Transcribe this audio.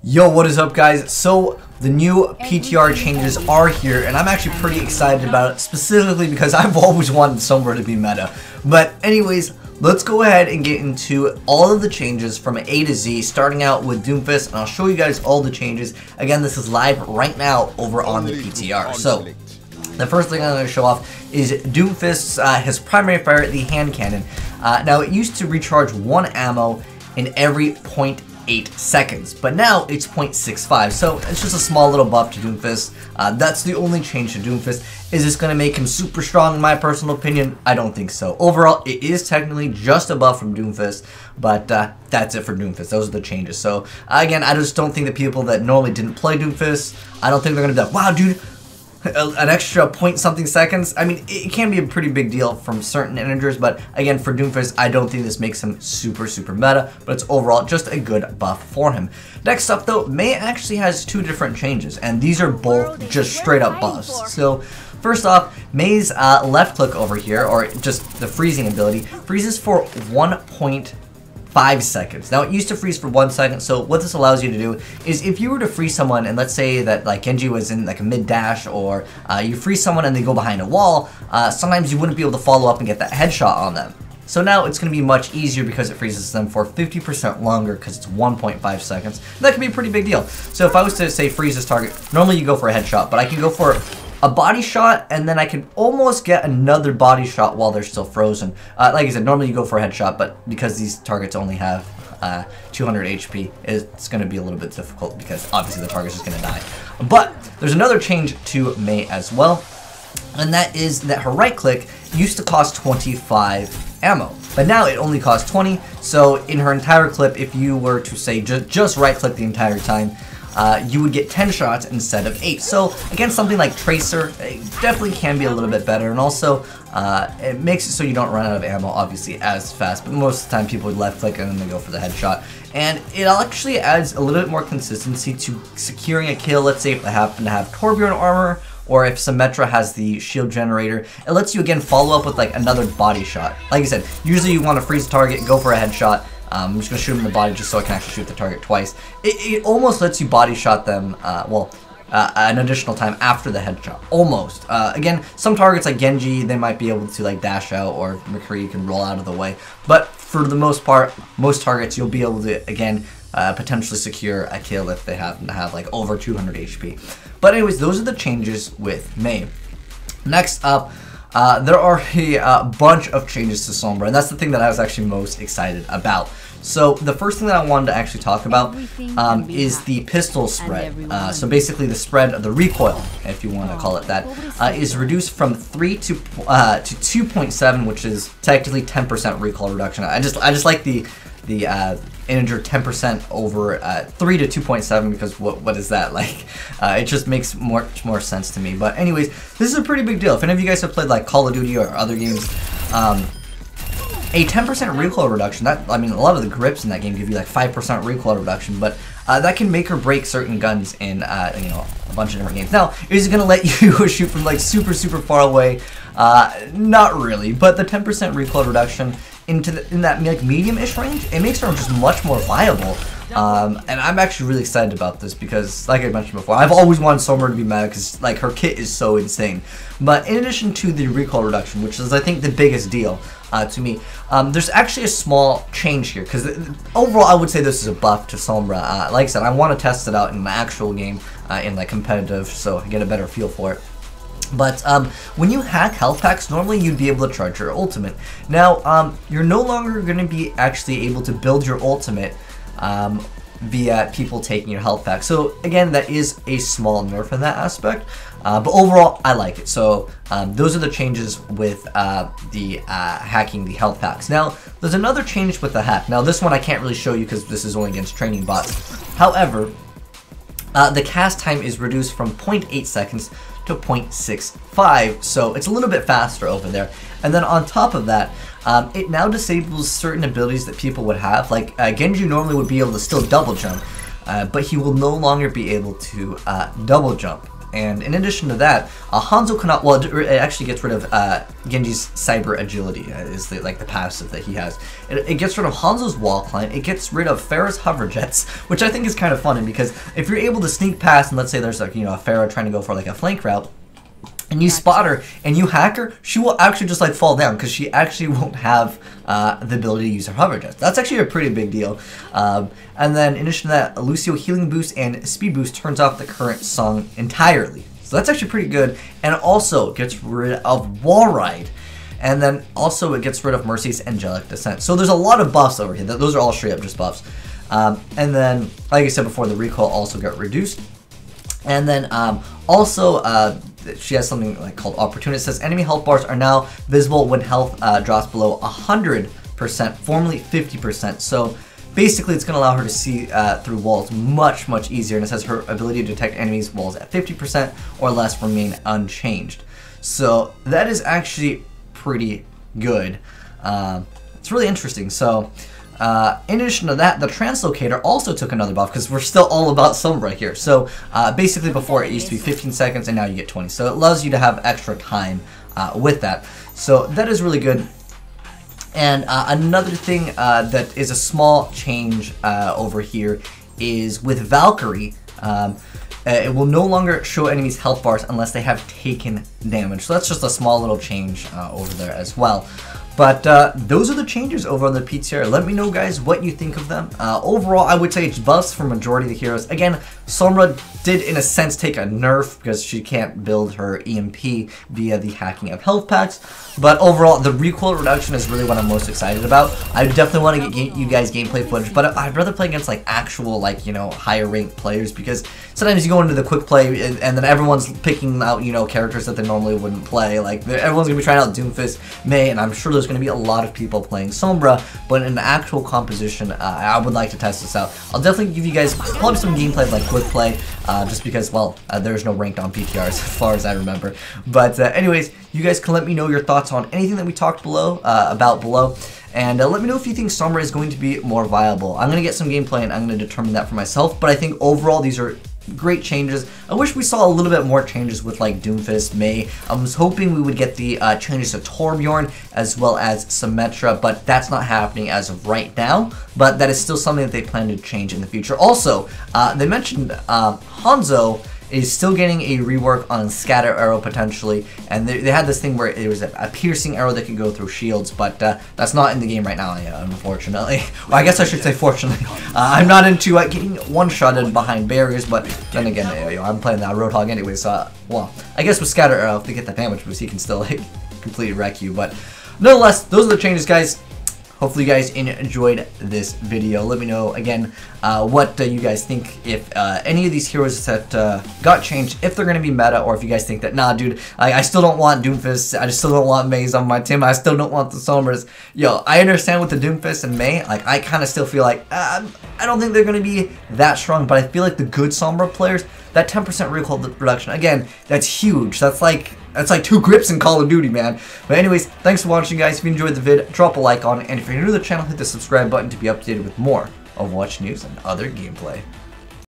Yo, what is up, guys? So the new PTR changes are here, and I'm actually pretty excited about it, specifically because I've always wanted Sombra to be meta. But anyways, let's go ahead and get into all of the changes from A to Z, starting out with Doomfist, and I'll show you guys all the changes. Again, this is live right now over on the PTR. So the first thing I'm going to show off is Doomfist's his primary fire, the hand cannon. Now, it used to recharge 1 ammo in every 0.8 seconds, but now it's 0.65, so it's just a small little buff to Doomfist. That's the only change to Doomfist. Is this going to make him super strong in my personal opinion? I don't think so. Overall, it is technically just a buff from Doomfist, but that's it for Doomfist. Those are the changes. So again, I just don't think the people that normally didn't play Doomfist, I don't think they're going to be like, wow, dude, an extra point something seconds. I mean, it can be a pretty big deal from certain integers, but again, for Doomfist, I don't think this makes him super meta, but it's overall just a good buff for him. Next up though, Mei actually has 2 different changes, and these are both just straight up buffs. So first off, Mei's left click over here, or just the freezing ability, freezes for 1.5 seconds. Now, it used to freeze for 1 second, so what this allows you to do is if you were to freeze someone, and let's say that like Genji was in like a mid dash, or you freeze someone and they go behind a wall, sometimes you wouldn't be able to follow up and get that headshot on them. So now it's going to be much easier because it freezes them for 50% longer because it's 1.5 seconds. And that can be a pretty big deal. So if I was to say freeze this target, normally you go for a headshot, but I can go for a body shot, and then I can almost get another body shot while they're still frozen. Like I said, normally you go for a headshot, but because these targets only have 200 HP, it's going to be a little bit difficult because obviously the target's just going to die. But there's another change to Mei as well, and that is that her right click used to cost 25 ammo, but now it only costs 20. So in her entire clip, if you were to say just right click the entire time, you would get 10 shots instead of 8. So again, something like Tracer definitely can be a little bit better, and also it makes it so you don't run out of ammo obviously as fast, but most of the time people would left click and then they go for the headshot, and it actually adds a little bit more consistency to securing a kill. Let's say if they happen to have Torbjorn armor, or if Symmetra has the shield generator, it lets you again follow up with like another body shot. Like I said, usually you want to freeze the target, go for a headshot. I'm just going to shoot him in the body just so I can actually shoot the target twice. It almost lets you body shot them, an additional time after the headshot. Almost. Again, some targets like Genji, they might be able to like dash out, or McCree can roll out of the way. But for the most part, most targets you'll be able to, again, potentially secure a kill if they happen to have like over 200 HP. But anyways, those are the changes with Mei. Next up, there are a bunch of changes to Sombra, and that's the thing that I was actually most excited about. So the first thing that I wanted to actually talk about is the pistol spread. So basically the spread of the recoil, if you want to call it that, is reduced from 3 to 2.7, which is technically 10% recoil reduction. I just like the integer 10% over 3 to 2.7, because what is that like? It just makes much more sense to me. But anyways, this is a pretty big deal. If any of you guys have played like Call of Duty or other games, a 10% recoil reduction, I mean, a lot of the grips in that game give you like 5% recoil reduction, but that can make or break certain guns in you know, a bunch of different games. Now, is it going to let you shoot from like super far away? Not really, but the 10% recoil reduction in that like medium-ish range, it makes her just much more viable. And I'm actually really excited about this because, like I mentioned before, I've always wanted Sombra to be meta because like her kit is so insane. But in addition to the recoil reduction, which is I think the biggest deal to me, there's actually a small change here, because overall I would say this is a buff to Sombra. Like I said, I want to test it out in the actual game, in like competitive, so I get a better feel for it. But when you hack health packs, normally you'd be able to charge your ultimate. Now, you're no longer going to be actually able to build your ultimate via people taking your health pack. So again, that is a small nerf in that aspect, but overall I like it. So those are the changes with the hacking the health packs. Now there's another change with the hack. Now this one I can't really show you because this is only against training bots. However, the cast time is reduced from 0.8 seconds to 0.65, so it's a little bit faster over there. And then on top of that, it now disables certain abilities that people would have. Like Genji normally would be able to still double jump, but he will no longer be able to double jump. And in addition to that, Hanzo cannot, well, it actually gets rid of Genji's Cyber Agility, is the passive that he has. It gets rid of Hanzo's wall climb, it gets rid of Pharah's hover jets, which I think is kind of funny, because if you're able to sneak past, and let's say there's like, you know, a Pharah trying to go for like a flank route, and you spot her, and you hack her, she will actually just like fall down, because she actually won't have the ability to use her hover jets. That's actually a pretty big deal. And then in addition to that, Lucio healing boost and speed boost turns off the current song entirely. So that's actually pretty good. And it also gets rid of wall ride. And then also it gets rid of Mercy's angelic descent. So there's a lot of buffs over here. Those are all straight up just buffs. And then, like I said before, the recoil also got reduced. And then she has something like called Opportunity. It says enemy health bars are now visible when health drops below 100%, formerly 50%. So basically it's going to allow her to see through walls much, much easier. And it says her ability to detect enemies' walls at 50% or less remain unchanged. So that is actually pretty good. It's really interesting. So in addition to that, the translocator also took another buff, because we're still all about Sombra here. So basically before it used to be 15 seconds and now you get 20. So it allows you to have extra time with that. So that is really good. And another thing that is a small change over here is with Valkyrie. It will no longer show enemies health bars unless they have taken damage. So that's just a small little change over there as well. But those are the changes over on the PTR. Let me know, guys, what you think of them. Overall, I would say it's buffs for majority of the heroes. Again, Sombra did, in a sense, take a nerf because she can't build her EMP via the hacking of health packs. But overall, the recoil reduction is really what I'm most excited about. I definitely want to get you guys gameplay footage, but I'd rather play against like actual, like, you know, higher ranked players, because sometimes you go into the quick play and then everyone's picking out, you know, characters that they normally wouldn't play. Like, everyone's gonna be trying out Doomfist, Mei, and I'm sure there's going to be a lot of people playing Sombra, but in the actual composition, I would like to test this out. I'll definitely give you guys probably some gameplay like quick play, just because, well, there's no ranked on PTRs as far as I remember. But anyways, you guys can let me know your thoughts on anything that we talked about below. And let me know if you think Sombra is going to be more viable. I'm going to get some gameplay and I'm going to determine that for myself, but I think overall these are great changes. I wish we saw a little bit more changes with like Doomfist, Mei. I was hoping we would get the changes to Torbjorn as well as Symmetra, but that's not happening as of right now. But that is still something that they plan to change in the future. Also, they mentioned Hanzo is still getting a rework on Scatter Arrow potentially, and they had this thing where it was a piercing arrow that could go through shields, but that's not in the game right now, unfortunately. Well, I guess I should say fortunately. I'm not into getting one-shotted behind barriers, but then again, I'm playing that Roadhog anyway, so, well, I guess with Scatter Arrow, if they get that damage boost, he can still like completely wreck you, but nonetheless, those are the changes, guys. Hopefully you guys enjoyed this video. Let me know, again, what you guys think, if any of these heroes that got changed, if they're going to be meta, or if you guys think that, nah, dude, I still don't want Doomfist, I just still don't want Mei's on my team, I still don't want the Sombras. Yo, I understand with the Doomfist and Mei, like, I kind of still feel like, I don't think they're going to be that strong, but I feel like the good Sombra players, that 10% recoil reduction, again, that's huge. That's like 2 grips in Call of Duty, man. But anyways, thanks for watching, guys. If you enjoyed the vid, drop a like on it. And if you're new to the channel, hit the subscribe button to be updated with more Overwatch news and other gameplay.